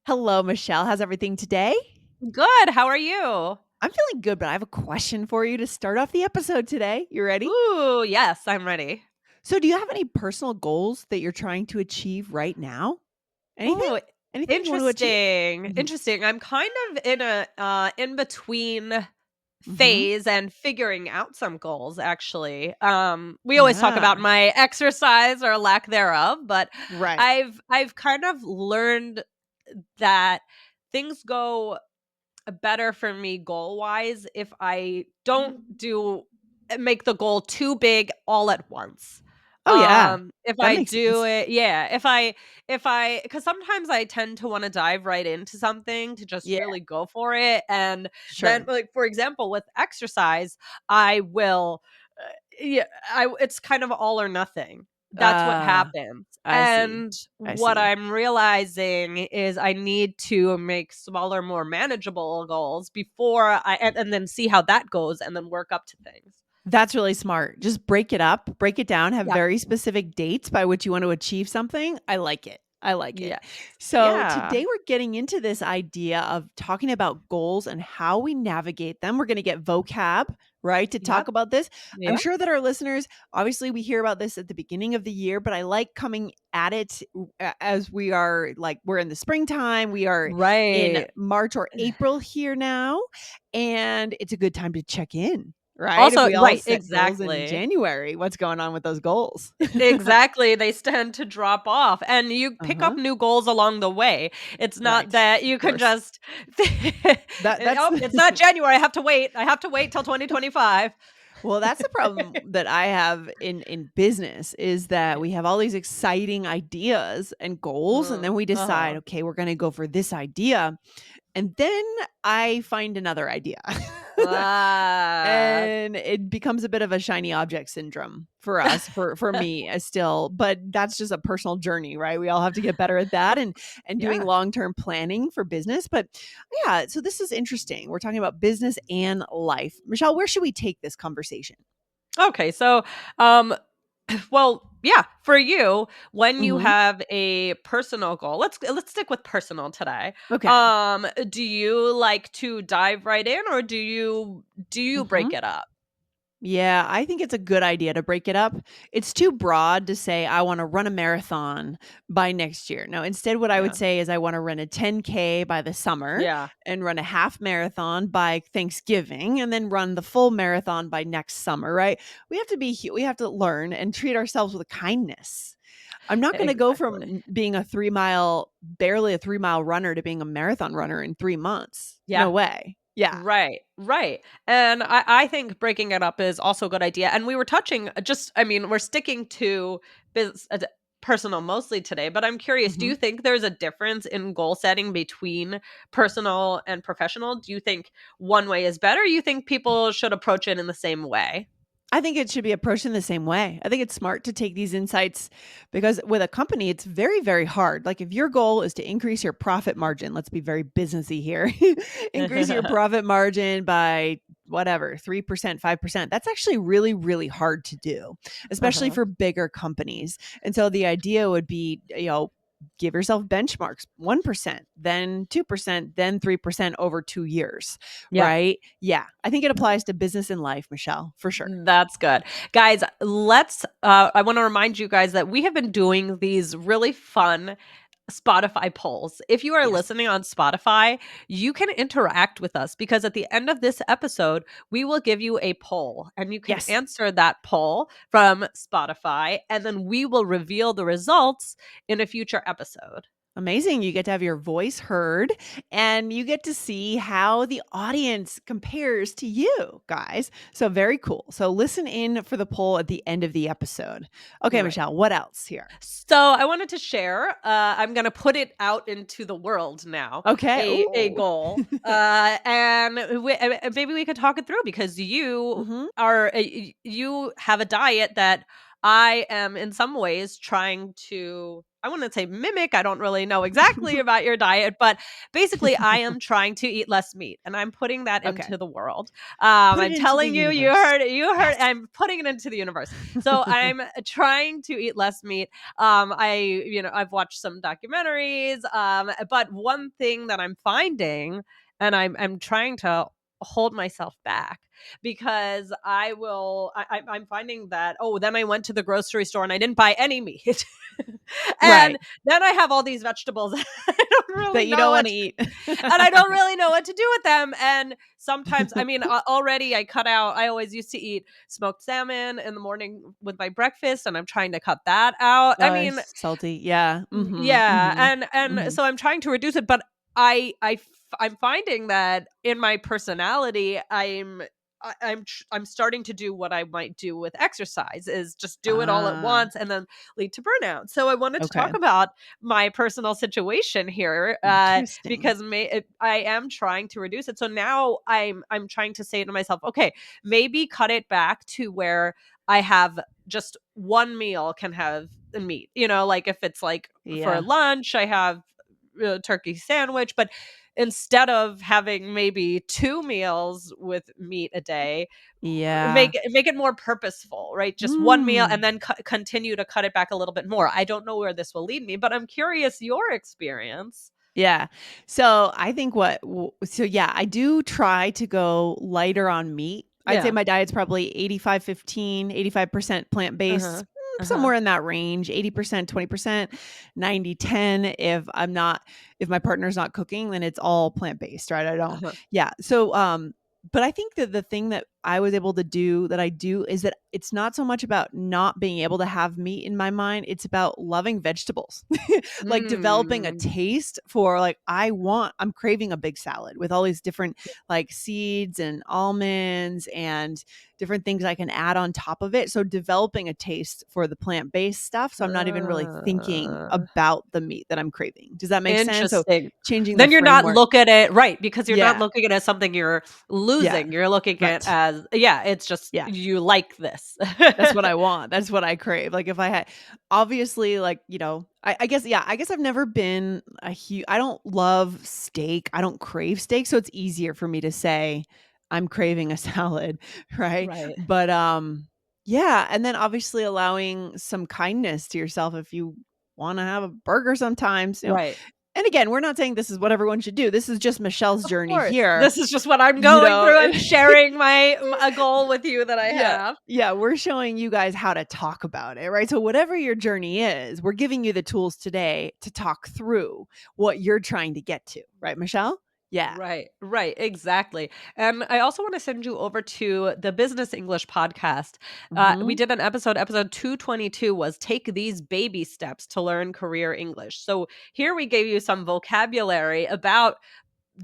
Hello, Michelle. How's everything today? Good. How are you? I'm feeling good, but I have a question for you to start off the episode today. You ready? Ooh, yes, I'm ready. So, do you have any personal goals that you're trying to achieve right now? Anything? Ooh, Anything you want to achieve? interesting. Mhm. Interesting. I'm kind of in a in between Mhm. phase and figuring out some goals actually. We always talk Yeah. about my exercise or lack thereof, but Right. I've kind of learned that things go better for me goal-wise if I don't make the goal too big all at once. Oh yeah. If That I makes do sense. it yeah, if I because sometimes I tend to wanna dive right into something to just Yeah, really go for it, and then, sure. like, for example, with exercise, I will, yeah, I it's kind of all or nothing. That's what Uh, happens, I see. and I what see. I'm realizing is I need to make smaller, more manageable goals before and then see how that goes and then work up to things. That's really smart. Just break it up, break it down, have Yeah. very specific dates by which you want to achieve something. I like it. I like it. Yes. So, Yeah. today we're getting into this idea of talking about goals and how we navigate them. We're going to get vocab, right, to talk Yep. about this. I'm Yep. sure that our listeners, obviously, we hear about this at the beginning of the year, but I like coming at it as we are like, we're in the springtime. We are in Right. March or April here now. And it's a good time to check in, right? If Also we all right, set goals in exactly. January, what's going on with those goals? Exactly, they tend to drop off, and you pick up Uh-huh. new goals along the way. It's not Right. that Of you can course. just That's "Oh, it's not January, I have to wait till 2025." well, that's the problem that I have in business is that Yeah. we have all these exciting ideas and goals, and then we decide, Uh-huh. okay, we're going to go for this idea, and then I find another idea. Ah, And it becomes a bit of a shiny object syndrome for us, for me, still, but that's just a personal journey, right? We all have to get better at that of and doing yeah. long-term planning for business. But yeah, so this is interesting. We're talking about business and life. Michelle, where should we take this conversation? Okay, so, um, well, yeah, for you, when you Mhm. have a personal goal, let's stick with personal today. Okay. Do you like to dive right in, or do you break Mhm. it up? Yeah, I think it's a good idea to break it up. It's too broad to say, I want to run a marathon by next year. No, instead, what I would Yeah. say is, I want to run a 10K by the summer Yeah. and run a half marathon by Thanksgiving and then run the full marathon by next summer, right? We have to learn and treat ourselves with kindness. I'm not going to go Exactly. from being barely a 3 mile runner to being a marathon runner in 3 months. No Yeah. way. Yeah. Right, right. And I think breaking it up is also a good idea. And we were touching I mean, we're sticking to personal mostly today, but I'm curious, do Mhm. you think there's a difference in goal setting between personal and professional? Do you think one way is better? Or you think people should approach it in the same way? I think it should be approached in the same way. I think it's smart to take these insights because with a company, it's very, very hard. Like if your goal is to increase your profit margin, let's be very businessy here, increase your profit margin by whatever, 3%, 5%. That's actually really, really hard to do, especially Uh-huh. for bigger companies. And so the idea would be, give yourself benchmarks 1%, then 2%, then 3% over 2 years, Yeah. right? Yeah. I think it applies to business and life, Michelle, for sure. That's good. Guys, I want to remind you guys that we have been doing these really fun Spotify polls. If you are Yes. listening on Spotify, you can interact with us because at the end of this episode, we will give you a poll and you can Yes. answer that poll from Spotify, and then we will reveal the results in a future episode. Amazing. You get to have your voice heard and you get to see how the audience compares to you guys. So, very cool. So, listen in for the poll at the end of the episode. Okay, Right. Michelle, what else here? So I wanted to share. I'm going to put it out into the world now. Okay. A Ooh. goal, and maybe we could talk it through because Mhm. you have a diet that I am in some ways trying to, I wouldn't say mimic, I don't really know exactly about your diet, but basically I am trying to eat less meat and I'm putting that Okay. into the world. Put it I'm into the telling you, universe. you heard, Yes. I'm putting it into the universe. So I'm trying to eat less meat. I've watched some documentaries, but one thing that I'm finding, and I'm trying to hold myself back because I'm finding that, oh, then I went to the grocery store and I didn't buy any meat. And Right. then I have all these vegetables I don't really That you know don't what wanna eat. and I don't really know what to do with them. And sometimes, I mean, already I cut out. I always used to eat smoked salmon in the morning with my breakfast, and I'm trying to cut that out. I mean, Salty. Yeah. Mhm. yeah, Mhm. and Mhm. so I'm trying to reduce it, but I'm finding that in my personality, I'm starting to do what I might do with exercise, is just do it all at Ah, once and then lead to burnout. So I wanted to talk okay. about my personal situation here, Interesting. because I am trying to reduce it. So now I'm trying to say to myself, okay, maybe cut it back to where I have just one meal can have meat. Like if it's like for Yeah. lunch, I have a turkey sandwich, but instead of having maybe 2 meals with meat a day, Yeah. make it more purposeful, right? Just one meal and Mm. then continue to cut it back a little bit more. I don't know where this will lead me, but I'm curious your experience. Yeah. So I think yeah, I do try to go lighter on meat. I'd say Yeah. my diet's probably 85-15, 85% plant-based, Uh-huh. Uh-huh. somewhere in that range, 80%, 20%, 90-10. If my partner's not cooking, then it's all plant-based, right? I don't, Uh-huh. yeah. So, but I think that the thing that I was able to do that I do is that it's not so much about not being able to have meat in my mind. It's about loving vegetables. Like developing a Mm. taste for like I'm craving a big salad with all these different like seeds and almonds and different things I can add on top of it. So developing a taste for the plant-based stuff. So I'm not even really thinking Uh. about the meat that I'm craving. Does that make sense? So Interesting. changing the Then you're not framework. look at it right, because you're not Yeah. looking at it as something you're Yeah. losing. You're looking at it Right. as, yeah, it's just Yeah. you like this. That's what I want. That's what I crave. Like if I had obviously like, I guess yeah, I guess I've never been a huge I don't love steak. I don't crave steak, so it's easier for me to say I'm craving a salad, right? Right. But yeah, and then obviously allowing some kindness to yourself if you want to have a burger sometimes. Right. And again, we're not saying this is what everyone should do. This is just Michelle's Of journey course. here, This is just what I'm you going know. through. I'm sharing a goal with you that I Yeah. have. Yeah, we're showing you guys how to talk about it, right? So whatever your journey is, we're giving you the tools today to talk through what you're trying to get to, right, Michelle? Yeah. Right, right, exactly. And I also want to send you over to the Business English podcast. We Mhm. did an episode 222 was Take These Baby Steps to Learn Career English. So here we gave you some vocabulary about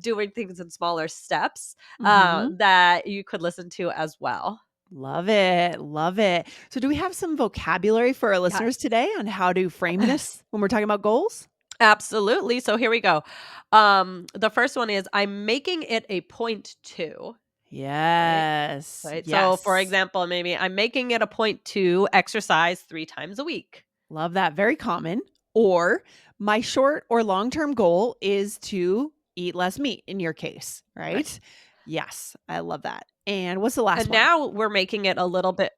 doing things in smaller steps, Mhm. that you could listen to as well. Love it. Love it. So do we have some vocabulary for our listeners Yes. today on how to frame this when we're talking about goals? Absolutely. So here we go. The first one is I'm making it a point to, right? Yes. Right. So for Yes. example, maybe I'm making it a point to exercise 3 times a week. Love that. Very common. Or my short or long-term goal is to eat less meat in your case, Right. right? Yes, I love that. And what's the last And one? now we're making it a little bit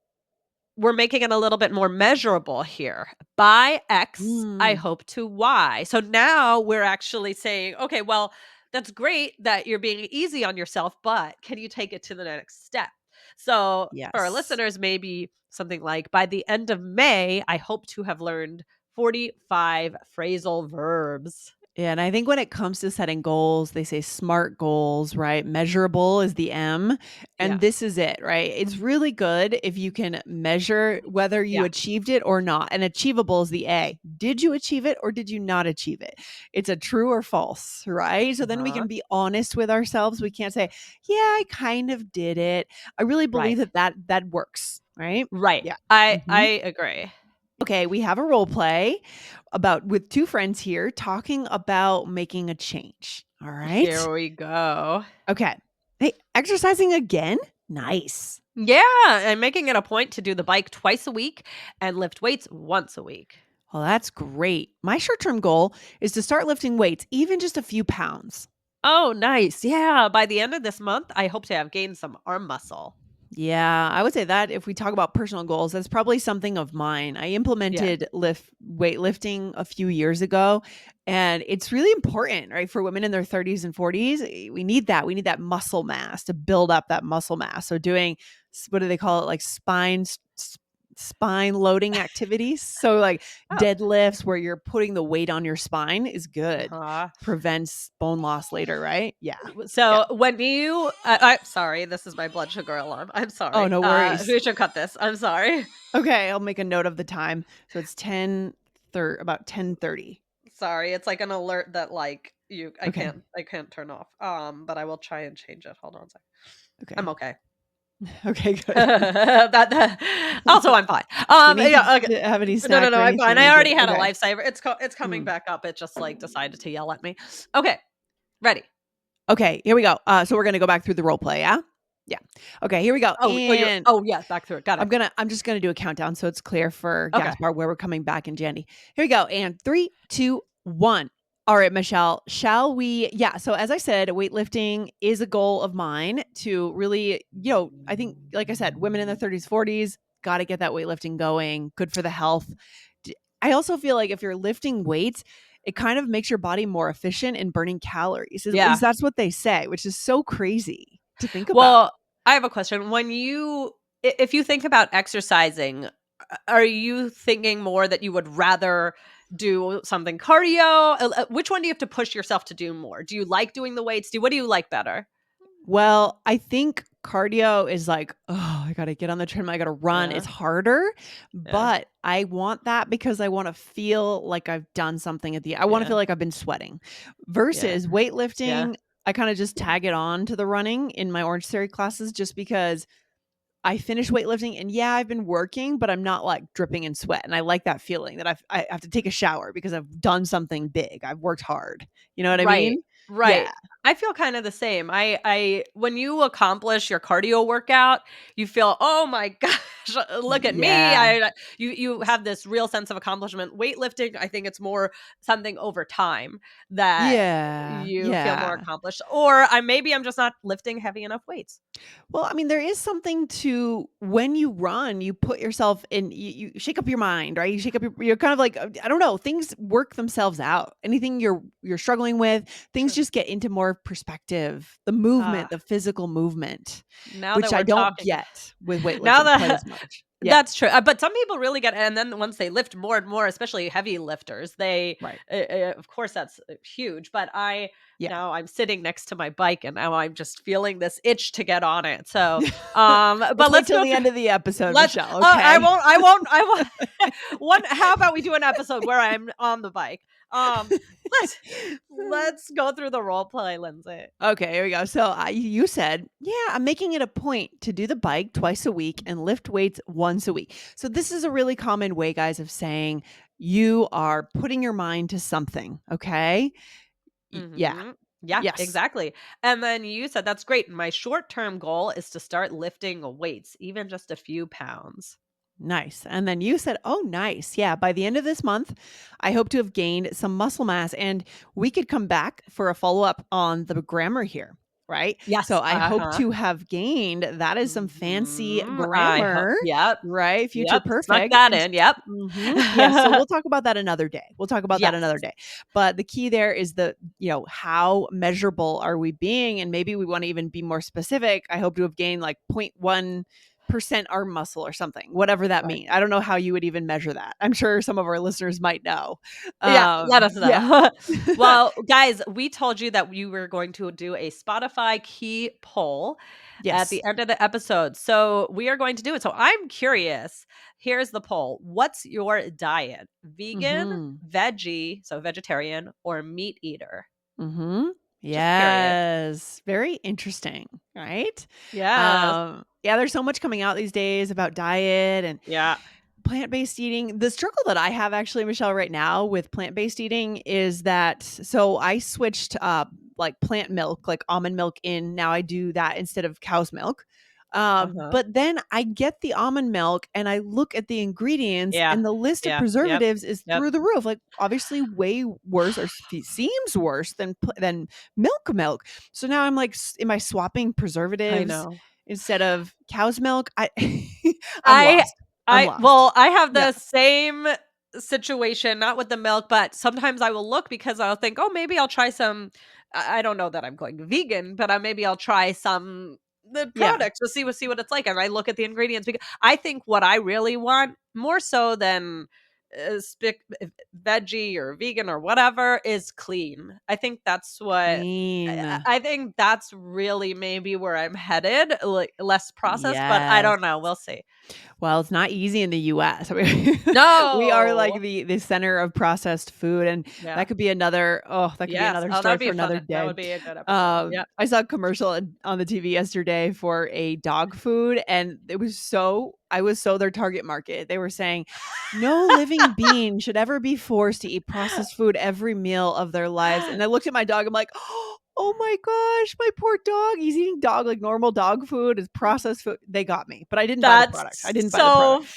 more measurable here. By X, I Mm, hope to Y. So now we're actually saying, okay, well, that's great that you're being easy on yourself, but can you take it to the next step? So for our yes. listeners, maybe something like by the end of May, I hope to have learned 45 phrasal verbs. Yeah, and I think when it comes to setting goals, they say SMART goals, right? Measurable is the M, and Yeah. this is it, right? It's really good if you can measure whether you Yeah. achieved it or not, and achievable is the A. Did you achieve it or did you not achieve it? It's a true or false, right? So then we Uh-huh. can be honest with ourselves. We can't say, "Yeah, I kind of did it." I really Right. believe that works, right? Right. Yeah. I Mhm. agree. Okay, we have a role play about with two friends here talking about making a change. All right. Here we go. Okay. Hey, exercising again? Nice. Yeah, I'm making it a point to do the bike twice a week and lift weights once a week. Well, that's great. My short term goal is to start lifting weights, even just a few pounds. Oh, nice. Yeah, by the end of this month, I hope to have gained some arm muscle. Yeah, I would say that if we talk about personal goals, that's probably something of mine. I Yeah. implemented lift weightlifting a few years ago, and it's really important, right? For women in their 30s and 40s, we need that. We need that muscle mass to build up that muscle mass. So doing what do they call it? Like spine loading activities. So like Oh. deadlifts where you're putting the weight on your spine is good. Uh-huh. Prevents bone loss later, right? Yeah. Yeah. So when you I'm sorry, this is my blood sugar alarm. I'm Oh, sorry. no worries. We should cut this. I'm sorry. Okay, I'll make a note of the time. So it's about 10:30. Sorry, it's like an alert that like Okay. I can't turn off. But I will try and change it. Hold on a sec. I'm Okay. okay. Okay, good. that also I'm fine. You need Yeah, okay. to have any No, no, snack no, or I'm anything fine. I you good. already had a Okay. lifesaver. It's coming Mm. back up. It just like decided to yell at me. Okay, ready. Okay, here we go. So we're gonna go back through the role play, yeah? Yeah. Okay, here we go. And Yeah, back through it. Got it. I'm just gonna do a countdown so it's clear for Okay. Gaspar where we're coming back and Jandy. Here we go. And 3, 2, 1. All right, Michelle, shall we? Yeah. So as I said, weightlifting is a goal of mine to really, I think, like I said, women in their 30s, 40s, got to get that weightlifting going. Good for the health. I also feel like if you're lifting weights, it kind of makes your body more efficient in burning calories. At least Yeah. that's what they say, which is so crazy to think about. Well, I have a question. When if you think about exercising, are you thinking more that you would rather do something cardio? Which one do you have to push yourself to do more? Do you like doing the weights? What do you like better? Well, I think cardio is like, oh, I got to get on the treadmill. I got to run. It's Yeah. harder, Yeah. but I want that because I want to feel like I've done something I want to Yeah. feel like I've been sweating Yeah. versus Yeah. weightlifting. I kind of just tag it on to the running in my Orange Theory classes just because I finish weightlifting and yeah, I've been working, but I'm not like dripping in sweat. And I like that feeling that I have to take a shower because I've done something big. I've worked hard. You know what I Right. mean? Right. Yeah. I feel kind of the same. I when you accomplish your cardio workout, you feel, "Oh my gosh, look at me." Yeah. You have this real sense of accomplishment. Weightlifting, I think it's more something over time that Yeah. you feel more Yeah. accomplished. Or I'm just not lifting heavy enough weights. Well, I mean, there is something to when you run, you put yourself in, you shake up your mind, right? You shake up you're kind of like, I don't know, things work themselves out. Anything you're struggling with, things True. just get into more perspective. The Ah, movement, the physical movement, now that which I we're don't talking. get with Now weightlifting quite that as much. Yeah. That's true, but some people really get and then once they lift more and more, especially heavy lifters, Right. of course, that's, huge, but Yeah. now I'm sitting next to my bike, and now I'm just feeling this itch to get on it, so, Let's but wait let's till go the through end of the episode, let's Michelle. I Okay. won't one how about we do an episode where I'm on the bike? Let's let's go through the role play, Lindsay. Okay, here we go. So you said, yeah, I'm making it a point to do the bike twice a week and lift weights once a week. So this is a really common way, guys, of saying you are putting your mind to something. Okay. Yeah. Mhm. Yeah, Yes. exactly. And then you said, "That's great. My short-term goal is to start lifting weights, even just a few pounds." Nice. And then you said, oh, nice. Yeah. By the end of this month, I hope to have gained some muscle mass. And we could come back for a follow up on the grammar here. Right. So Yes, I hope uh-huh. to have gained that is some fancy Mhm. I hope grammar, Yep, right? Future yep, snuck perfect. that And in, yep. yeah. So we'll talk about that another day. We'll talk about that Yes. another day. But the key there is how measurable are we being? And maybe we want to even be more specific. I hope to have gained like 0.1% arm muscle or something, whatever that Right. means. I don't know how you would even measure that. I'm sure some of our listeners might know. Yeah, let us Yeah. know. Well, guys, we told you that we were going to do a Spotify key poll at Yes. the end of the episode. So we are going to do it. So I'm curious. Here's the poll. What's your diet? Vegan, Mm-hmm. veggie, so vegetarian, or meat eater? Mm-hmm. Just curious. Yes. Very interesting. Right. Yes. Yeah, there's so much coming out these days about diet and Yeah. plant-based eating. The struggle that I have actually, Michelle, right now with plant-based eating is that so I switched like plant milk, like almond milk in. Now I do that instead of cow's milk. Uh-huh. But then I get the almond milk and I look at the ingredients Yeah. and the list of Yeah. Yep. preservatives is Yep. through the roof. Like obviously way worse or seems worse than milk. So now I'm like, am I swapping I preservatives know. instead of cow's milk? I I'm I lost. I'm lost. well, I have Yeah. the same situation, not with the milk, but sometimes I will look because I'll think, "Oh, maybe I'll try some." I don't know that I'm going vegan, but, maybe I'll try some the Yeah. products to see what it's like, and I look at the ingredients because I think what I really want, more so than, veggie or vegan or whatever, is clean. I think that's what Clean. I think that's really maybe where I'm headed, like, less processed, but I Yes. don't know, we'll see. Well, it's not easy in the US. We are like No. the center of processed food, and Yeah. that could be Yes. another Oh, that'd story be for a another fun that day. would be a good episode. Yep. I saw a commercial on the TV yesterday for a dog food, and I was so their target market. They were saying, "No living being should ever be forced to eat processed food every meal of their lives." And I looked at my dog, I'm like, "Oh my gosh, my poor dog. He's eating like normal dog food, is processed food." They got me, but I didn't buy the That's product. I didn't buy the so product.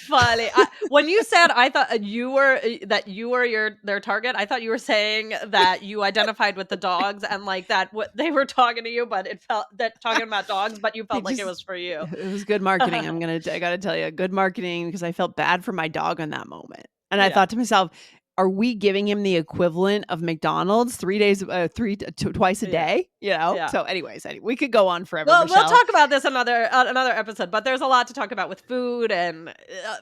funny. When you said I thought you were that you were their target, I thought you were saying that you identified with the dogs and like that what they were talking to you, but it felt that talking about dogs, but you They felt like it just was for you. it was good marketing. I gotta tell you, good marketing because I felt bad for my dog in that moment. And I Yeah. thought to myself, are we giving him the equivalent of McDonald's 3 days, twice a Yeah. day? Yeah. So anyways, we could go on forever, Well, we'll Michelle. talk about this another episode, but there's a lot to talk about with food and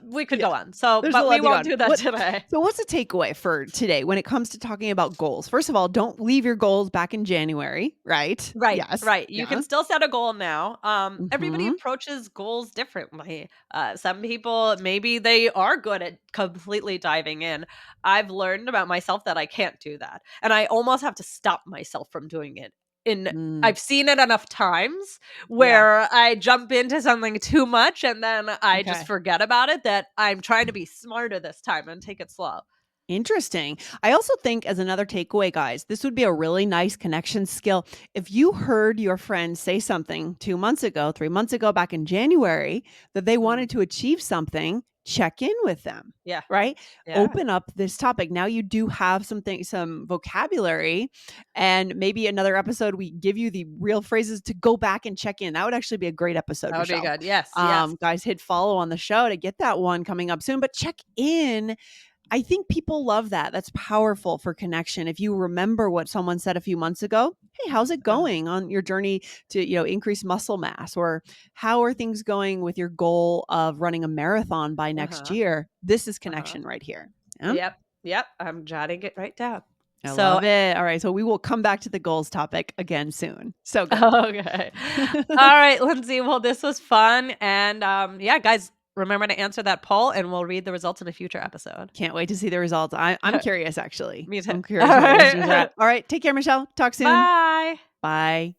we could Yeah. go on. So, There's a but lot we to go won't on. do that today. What's the takeaway for today when it comes to talking about goals? First of all, don't leave your goals back in January, right? Right, Yes. right. You can Yeah. still set a goal now. Everybody Mhm. approaches goals differently. Some people maybe they are good at completely diving in. I've learned about myself that I can't do that, and I almost have to stop myself from doing it. In Mm. I've seen it enough times Yeah. where I jump into something too much and then I just Okay. forget about it. That I'm trying to be smarter this time and take it slow. Interesting. I also think, as another takeaway, guys, this would be a really nice connection skill. If you heard your friend say something 2 months ago, 3 months ago, back in January, that they Mm, wanted to achieve something, check in with them, yeah, right? yeah. Open up this topic. Now you do have some vocabulary, and maybe another episode, we give you the real phrases to go back and check in. That would actually be a great episode, That would be Michelle. good. Yes, yes. Guys, hit follow on the show to get that one coming up soon, but check in. I think people love that. That's powerful for connection. If you remember what someone said a few months ago, hey, how's it Uh, going on your journey to, increase muscle mass? Or how are things going with your goal of running a marathon by next uh-huh. year? This is Uh-huh. connection right here. Yeah. Yep, yep, I'm jotting it right down. I So love it. All right. So we will come back to the goals topic again soon. So good. okay. Alright, Lindsay, well, this was fun, and, yeah, guys, remember to answer that poll, and we'll read the results in a future episode. Can't wait to see the results. I'm curious, actually. Me too. I'm curious what the answers are Alright. at. All right. Take care, Michelle. Talk soon. Bye. Bye.